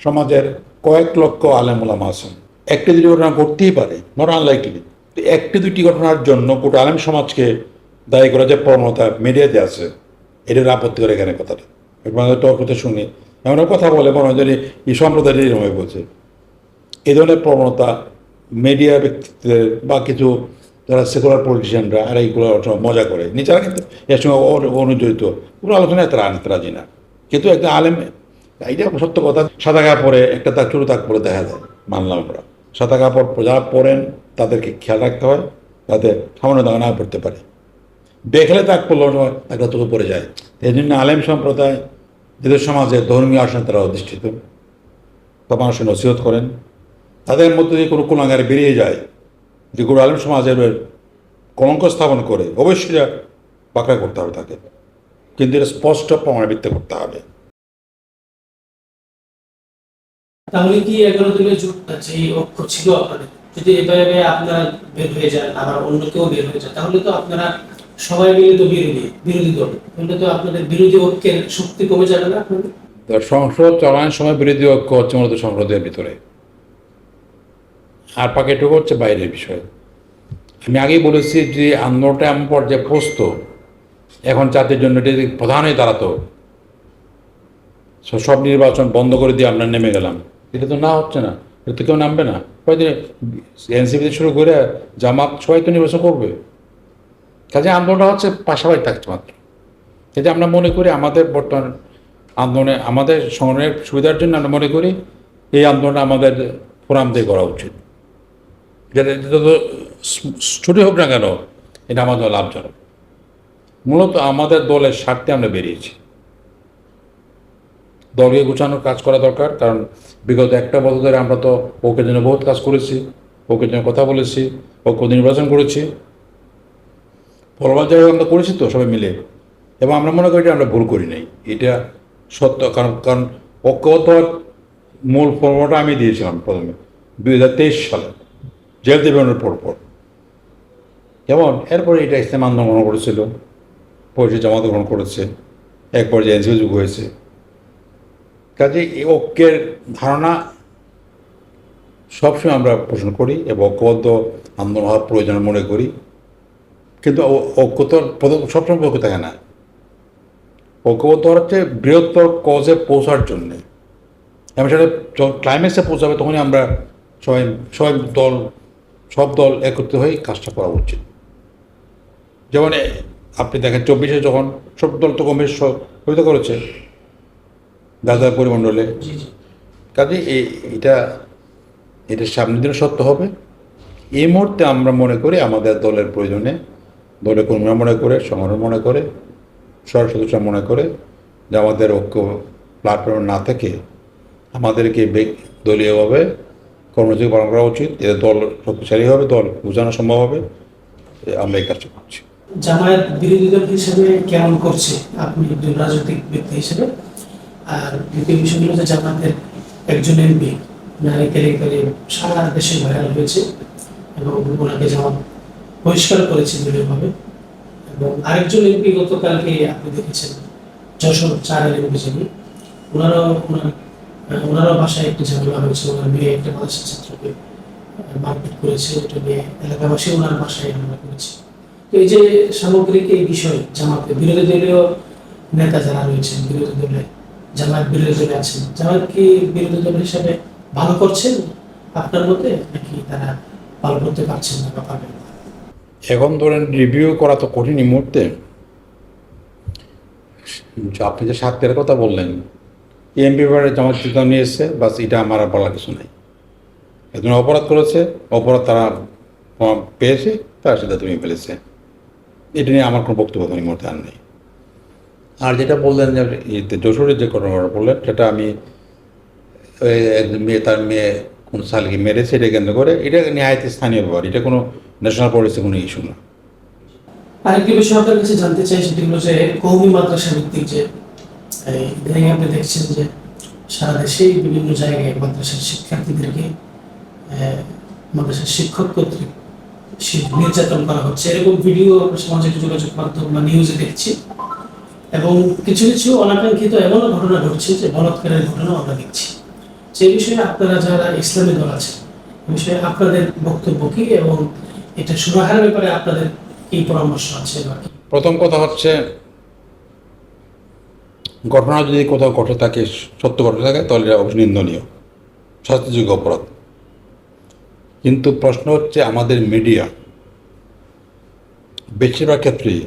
সমাজের কয়েক লক্ষ আলেম ওলামা আছেন, একটি দুটি ঘটনা ঘটতেই পারে, নট আনলাইকলি। একটি দুটি ঘটনার জন্য গোটা আলেম সমাজকে দায়ী করা যে প্রবণতা মিডিয়াতে আছে, এটার আপত্তি করে এখানে কথাটা টক হতে শুনি এমন কথা বলে মনে হয় যদি এই সম্প্রদায়ের এরকম হয়ে বলছে। এই ধরনের প্রবণতা মিডিয়া ব্যক্তিত্বের বা কিছু যারা সেকুলার পলিটিশিয়ানরা আর এইগুলো মজা করে, নিজেরা কিন্তু এর সঙ্গে অনুজড়িত, পুরো আলোচনায় তারা আনতে রাজি না। কিন্তু একটা আলেম, এইটা সত্য কথা, সাদা কাপড়ে একটা তাক ছোটো তাক পরে দেখা যায়, মানলাম আমরা। সাদা কাপড় যারা পরেন তাদেরকে খেয়াল রাখতে হয় যাতে সামান্য দাগ না পড়তে পারে, দেখলে তাক পড়লো একটা চোখে পড়ে যায়। এই জন্য আলেম সম্প্রদায় যাদের সমাজে ধর্মীয় আসনে তারা অধিষ্ঠিত, বা মানুষের নসিহত করেন, তাদের মধ্যে দিয়ে কোনো কুলাঙ্গারে বেরিয়ে যায় যেগুলো আলেম সমাজের কলঙ্ক স্থাপন করে, অবশ্যই বাঁকড়া করতে হবে তাকে, কিন্তু এটা স্পষ্ট প্রমাণের ভিত্তিতে করতে হবে। তাহলে কি 11 দলীয় জোট যে ঐক্য ছিল আপনাদের, যদি এভাবে আপনারা বের হয়ে যান আবার অন্য কেউ বের হয়ে যায়, তাহলে তো আপনারা সবাই মিলে তো বিরোধী দল, তাহলে তো আপনাদের বিরোধী ঐক্যের শক্তি কমে যাবে না আপনাদের? সংসদ চলানোর সময় বিরোধী ঐক্য হচ্ছে মূলত সংসদের ভিতরে, আর পাকেটুকু হচ্ছে বাইরের বিষয়। আমি আগেই বলেছি যে আন্দোলনটা এমন পর্যায়ে পৌঁছত, এখন জাতির জন্য এটি প্রধান হয়ে দাঁড়াতো, সব নির্বাচন বন্ধ করে দিয়ে আমরা নেমে গেলাম, এটা তো না হচ্ছে না, এটা তো কেউ নামবে না। কয়েকদিন এনসিপি শুরু করে জামাত সবাই তো নির্বাচন করবে, কাজে আন্দোলনটা হচ্ছে পাশাপাশি থাকছে মাত্র। যদি আমরা মনে করি আমাদের বর্তমান আন্দোলনে আমাদের সংগঠনের সুবিধার জন্য আমরা মনে করি এই আন্দোলনটা আমাদের ফোরাম দিয়ে করা উচিত, যেটা যত ছুটি হোক না কেন এটা আমাদের লাভজনক। মূলত আমাদের দলের স্বার্থে আমরা বেরিয়েছি, দলকে গুছানোর কাজ করা দরকার। কারণ বিগত একটা বছর ধরে আমরা তো ওকে জন্য বহুত কাজ করেছি, ওকে জন্য কথা বলেছি, ওকে নির্বাচন করেছি, ফলবান জায়গায় আমরা করেছি তো সবাই মিলে, এবং আমরা মনে করি যে আমরা ভুল করি নাই, এটা সত্য। কারণ ঐক্যবদ্ধ মূল ফর্মটা আমি দিয়েছিলাম প্রথমে 2023 সালে জেল দেবের পর যেমন, এরপরে এটা ইসলাম আন্দোলন গ্রহণ করেছিল, পরিষদ জামাত গ্রহণ করেছে, এক পর্যায়ে এনসিপি যুগ হয়েছে। কাজে এই ঐক্যের ধারণা সবসময় আমরা পোষণ করি এবং ঐক্যবদ্ধ আন্দোলন হওয়ার প্রয়োজন মনে করি, কিন্তু ঐক্য তো সবসময় ঐক্য থাকে না। ঐক্যবদ্ধ হচ্ছে বৃহত্তর কজে পৌঁছার জন্যে, এবং সেটা ক্লাইম্যাক্সে পৌঁছাবে তখনই আমরা সব দল একত্রিত হয়ে কাজটা করা উচিত। যেমন আপনি দেখেন 24-এ যখন সব দল তো কম বেশ সহযোগিতা করেছে গাজা পরিমণ্ডলে, কাজে এটা সামনের দিনে সত্য হবে। এই মুহূর্তে আমরা মনে করি আমাদের দলের প্রয়োজনে, দলের কর্মীরা মনে করে, সংগঠন মনে করে, সদস্যরা মনে করে যে আমাদের ঐক্য প্ল্যাটফর্ম না থেকে আমাদেরকে দলীয়ভাবে কর্মসূচি পালন করা উচিত, এতে দল শক্তিশালী হবে, দল বোঝানো সম্ভব হবে। আমরা এই কাজটা করছি। জামায়াত বিরোধী দল হিসেবে কেমন করছে আপনি একজন রাজনৈতিক ব্যক্তি হিসেবে? আর দ্বিতীয় বিষয় হলো যে জামায়াতের একজন এমপি নারী কেলেঙ্কারি সারা দেশে ভাইরাল হয়েছে এবং ওনাকে জামাত বহিষ্কার করেছে দলীয়ভাবে, এবং আরেকজন এমপি গতকালকে আপনি দেখেছেন যশোর 4 এমপি যিনি, ওনারও বাসায় একটি ঝামেলা হয়েছে, ওনার মেয়ে একটা মাদ্রাসা ছাত্রকে মারপিট করেছে, এটা নিয়ে এলাকাবাসী ওনার বাসায় হামলা করেছে। তো এই যে সামগ্রিক এই বিষয় জামাতে বিরোধী দলীয় নেতা যারা রয়েছেন, বিরোধী দলে জামায়াত বিরোধী দলে আছেন, জামায়াত কি বিরোধী দল হিসাবে ভালো করছেন আপনার মতে, নাকি তারা ভালো করতে পারছেন না বা পারবেন না? এখন ধরেন রিভিউ করা তো কঠিন এই মুহূর্তে। আপনি যে স্বার্থের কথা বললেন, এমপি ব্যাপারে জামাত সিদ্ধান্ত নিয়ে এসছে, বাস এটা আমার আর বলার কিছু নাই। একজন অপরাধ করেছে, অপরাধ তারা পেয়েছে, তারা সিদ্ধান্ত নিয়ে ফেলেছে, এটা নিয়ে আমার কোনো বক্তব্য এই মুহূর্তে আর নেই। আর যেটা বললেন যে যশোরের যে ঘটনাটা বললেন, সেটা আমি একজন তার মেয়ে কোন সালকে মেরেছে এটা কেন্দ্র করে, এটা নিহায়ত স্থানীয় ব্যাপার, এটা কোনো ন্যাশনাল পলিসি কোনো ইস্যু না। আরেকটি বিষয় আপনার কাছে জানতে চাই, সেটি হলো যে কওমি মাদ্রাসা ভিত্তিক যে ইদানিং আপনি দেখছেন যে সারা দেশে বিভিন্ন জায়গায় মাদ্রাসার শিক্ষার্থীদেরকে মাদ্রাসার শিক্ষক কর্তৃক নির্যাতন করা হচ্ছে, এরকম ভিডিও সামাজিক যোগাযোগ মাধ্যম বা নিউজে দেখছি। এবং কিছু কিছু অনাকাঙ্ক্ষিত এমনও ঘটনা ঘটছে যে বলাৎকারের ঘটনাও আমরা দেখছি। যে বিষয়ে আপনারা যারা ইসলামী দল আছে এ বিষয়ে আপনাদের বক্তব্য কি এবং এটা সুরাহার ব্যাপারে আপনাদের কি পরামর্শ আছে বা কি? প্রথম কথা হচ্ছে, ঘটনা যদি কোথাও ঘটে থাকে, সত্য ঘটে থাকে, তাহলে এটা অবশ্যই নিন্দনীয়, শাস্তিযোগ্য অপরাধ। কিন্তু প্রশ্ন হচ্ছে, আমাদের মিডিয়া বেশিরভাগ ক্ষেত্রেই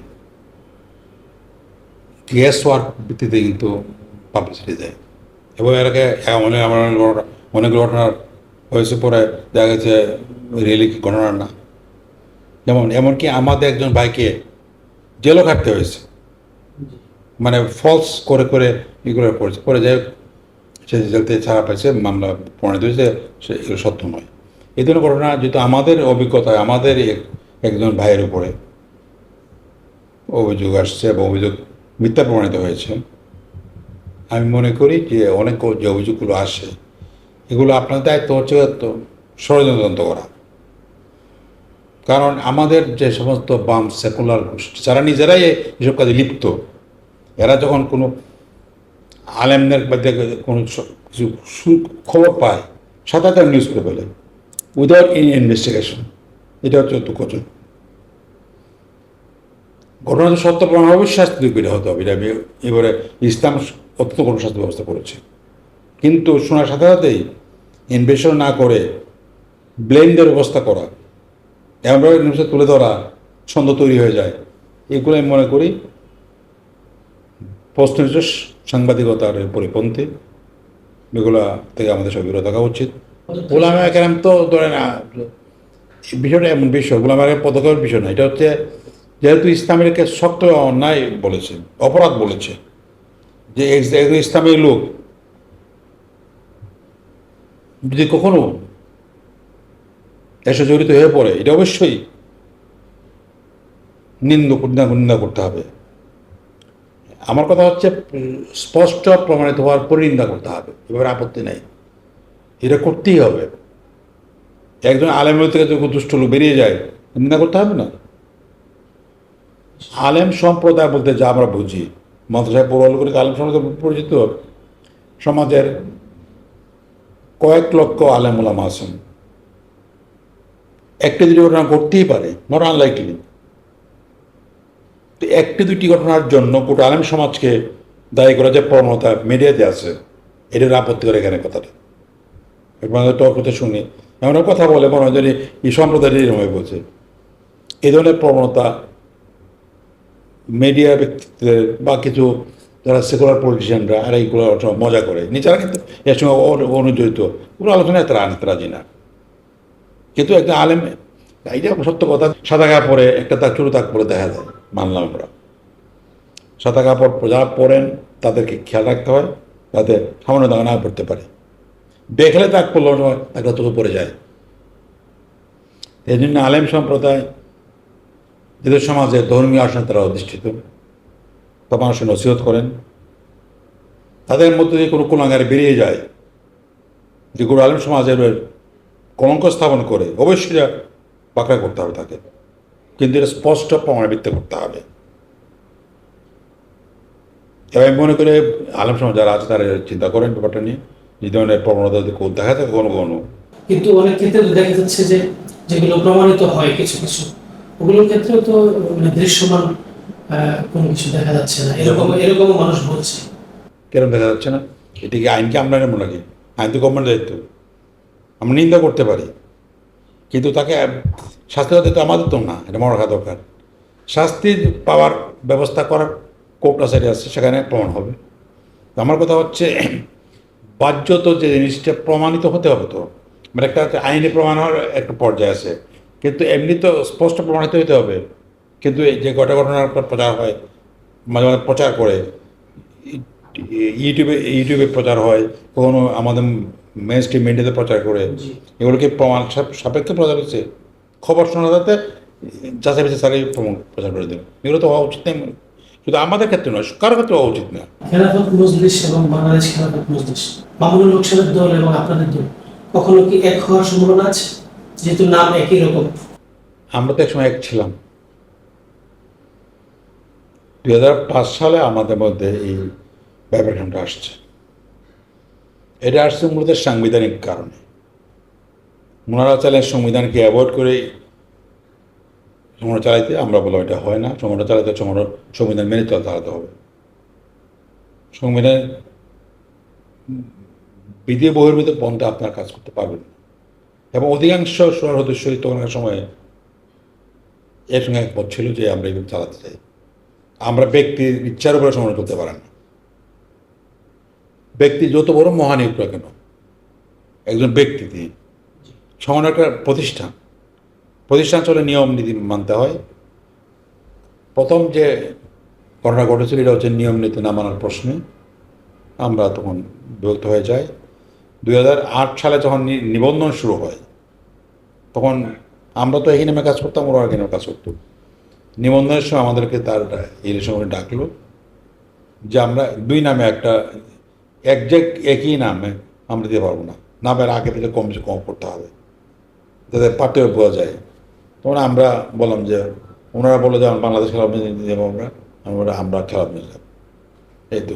গ্যাস ওয়ার্ক ভিত্তিতে কিন্তু পাবলিসিটি দেয়, এবং এর আগে অনেক ঘটনা হয়েছে, পরে দেখা গেছে রিয়েলি ঘটনা না। যেমন এমনকি আমাদের একজন ভাইকে জেলও খাটতে হয়েছে, মানে ফলস করে করে এগুলো করেছে, পরে যাই হোক সে জেল থেকে ছাড়া পাইছে, মামলা প্রমাণিত হয়েছে সে এগুলো সত্য নয়। এই ধরনের ঘটনা যেহেতু আমাদের অভিজ্ঞতায় আমাদের একজন ভাইয়ের উপরে অভিযোগ আসছে এবং অভিযোগ মিথ্যা প্রমাণিত হয়েছে, আমি মনে করি যে অনেক যে অভিযোগগুলো আসে, এগুলো আপনার দায়িত্ব হচ্ছে তো ষড়যন্ত্র করা। কারণ আমাদের যে সমস্ত বাম সেকুলার গোষ্ঠী, যারা নিজেরাই এসব কাজে লিপ্ত, এরা যখন কোনো আলেমদের মধ্যে কোনো কিছু খবর পায়, সাথে সাথে নিউজ করে ফেলে উইদাউট এনি ইনভেস্টিগেশন। এটা হচ্ছে দুঃখজনক। ঘটনা তো সত্য প্রমাণ হবে, শাস্তি যোগ্য হতে হবে। এটা আমি এবারে ইসলাম অত্যন্ত কোনো শাস্তি ব্যবস্থা করেছে, কিন্তু শোনার সাথে সাথেই ইনভেস্টিগেশন না করে ব্লেমদের ব্যবস্থা করা, এমনভাবে নিউজে তুলে ধরা, ছন্দ তৈরি হয়ে যায়, এগুলো আমি মনে করি প্রশ্ননিষ্ঠ সাংবাদিকতার পরিপন্থী। এগুলো থেকে আমাদের সব বিরত থাকা উচিত। ওলামা কেরাম তো ধরে না, বিষয়টা এমন বিষয়, ওলামা কেরাম পদক্ষেপের বিষয় না। এটা হচ্ছে, যেহেতু ইসলামীকে শক্ত অন্যায় বলেছে, অপরাধ বলেছে, যে ইসলামের লোক যদি কখনো এসে জড়িত হয়ে পড়ে, এটা অবশ্যই নিন্দা করতে হবে। আমার কথা হচ্ছে, স্পষ্ট প্রমাণিত হওয়ার পরে নিন্দা করতে হবে, এবার আপত্তি নাই, এটা করতেই হবে। একজন আলেমের থেকে যখন দুষ্ট লোক বেরিয়ে যায়, নিন্দা করতে হবে না। আলেম সম্প্রদায় বলতে যা আমরা বুঝি, মাদ্রাসায় পড়ুয়া লোকের আলেম সম্প্রদায় পরিচিত, সমাজের কয়েক লক্ষ আলেম ওলামা আছেন, একটি দুটি ঘটনা ঘটতেই পারে, নট আনলাইকলি। তো একটি দুটি ঘটনার জন্য গোটা আলেম সমাজকে দায়ী করা যে প্রবণতা মিডিয়াতে আছে, এটার আপত্তি করে এখানে কথাটা। টক হতে শুনি, এমন কথা বলে মনে হয় যে এই সম্প্রদায়ের এরকম হয়ে বলছে। এই ধরনের প্রবণতা মিডিয়া ব্যক্তিত্বের বা কিছু যারা সেকুলার পলিটিশিয়ানরা, আর এইগুলো মজা করে, নিজেরা কিন্তু এর সঙ্গে অনুজড়িত, পুরো আলোচনায় তারা আনতে রাজি না। কিন্তু একটা আলেম, এইটা সত্য কথা, সাদা কাপড় পরে একটা তার চুরু তাক পরে দেখা যায়, মানলাম আমরা। সাদা কাপড় যারা পরেন তাদেরকে খেয়াল রাখতে হয়, যাতে সামান্য দাগ না পড়তে পারে। দেখলে তাক পড়লো নয়, একটা চোখে পড়ে যায়। এই জন্য আলেম সম্প্রদায় এদের সমাজে ধর্মীয় আসনে তারা অধিষ্ঠিত, তা মানুষের নসিহত করেন। তাদের মধ্যে দিয়ে কোনো কুলাঙ্গারে বেরিয়ে যায়, যে কোনো আলেম সমাজের কলঙ্ক স্থাপন করে, অবশ্যই পাকড়া করতে হবে তাকে, কিন্তু এটা স্পষ্ট প্রমাণের ভিত্তিতে করতে হবে। এবার আমি মনে করি আলেম সমাজ যারা আছে তারা চিন্তা করেন ব্যাপারটা নিয়ে, এই ধরনের প্রবণতা যদি দেখা যায় কোনো কোনো। কিন্তু অনেক ক্ষেত্রে দেখা যাচ্ছে যে যেগুলো প্রমাণিত হয় কিছু কিছু, ওগুলোর ক্ষেত্রেও তো মানে দৃশ্যমান কোনো কিছু দেখা যাচ্ছে না, এরকমও মানুষ বলছে। কেরম দেখা যাচ্ছে না? এটা কি আইনকে আমরা নেব নাকি? আইন তো গভর্নমেন্টের দায়িত্ব। আমরা নিন্দা করতে পারি, কিন্তু তাকে শাস্তি দেওয়া তো আমাদের তো না, এটা মনে রাখা দরকার। শাস্তি পাওয়ার ব্যবস্থা করার কোর্ট কাছারি আছে, সেখানে প্রমাণ হবে। আমার কথা হচ্ছে, বাহ্যত যে জিনিসটা প্রমাণিত হতে হবে, তো মানে একটা আইনি প্রমাণ হওয়ার একটা পর্যায়ে আছে, কিন্তু এমনি তো স্পষ্ট প্রমাণিত হতে হবে। কিন্তু এই যে ঘটনার প্রচার হয়, মাঝে মাঝে প্রচার করে, ইউটিউবে প্রচার হয়, কখনো আমাদের মেন স্ট্রিম মিডিয়াতে প্রচার করে, এগুলোকে প্রমাণ সাপেক্ষে প্রচার হচ্ছে। খবর শোনা যাতে যাচাই বাছাই সারাই প্রচার করে দেবে, এগুলো তো হওয়া উচিত নেই। শুধু আমাদের ক্ষেত্রে নয়, কারো ক্ষেত্রে হওয়া উচিত না। খেলাফত মজলিস এবং বাংলাদেশ খেলাফত মজলিস, মামুনুল হক সাহেবের দল এবং আপনাদের দল কখনো কি এক হওয়ার সম্ভাবনা আছে, যেহেতু নাম একই রকম? আমরা তো একসময় এক ছিলাম। 2005 সালে আমাদের মধ্যে এই ব্যাপারখানটা আসছে। এটা আসছে মূলত সাংবিধানিক কারণে। ওনারা চাইলেন সংবিধানকে অ্যাভয়েড করে সংগঠন চালাইতে, আমরা বললাম এটা হয় না, সংগঠন চালাতে সংবিধান মেনে চালাতে হবে। সংবিধান বিধি বহির্ভূত পন্থা আপনার কাজ করতে পারবেন না। এবং অধিকাংশ সদস্যই তখনকার সময়ে এর সঙ্গে একমত ছিল যে আমরা এগুলো চালাতে চাই। আমরা ব্যক্তির ইচ্ছার উপরে সংগঠন করতে পারেন না। ব্যক্তি যত বড় মহান হোক না কেন, একজন ব্যক্তি তিনি, সংগঠন একটা প্রতিষ্ঠান, প্রতিষ্ঠান চলে নিয়ম নীতি মানতে হয়। প্রথম যে ঘটনা ঘটেছিল এটা হচ্ছে নিয়ম নীতি না মানার প্রশ্নে আমরা তখন বিভক্ত হয়ে যাই। 2008 সালে যখন নিবন্ধন শুরু হয়, তখন আমরা তো একই নামে কাজ করতাম, ওরা একই নামে কাজ করতো। নিবন্ধনের সময় আমাদেরকে তার ইলেকশন করে ডাকলো যে আমরা দুই নামে একটা একজ্যাক্ট একই নামে আমরা দিতে পারবো না, নামের আগে থেকে কম বেশি কম করতে হবে যাতে পার্থক্য বোঝা যায়। তখন আমরা বললাম যে, ওনারা বললো যে বাংলাদেশ খেলা দেবো আমরা খেলা এই তো।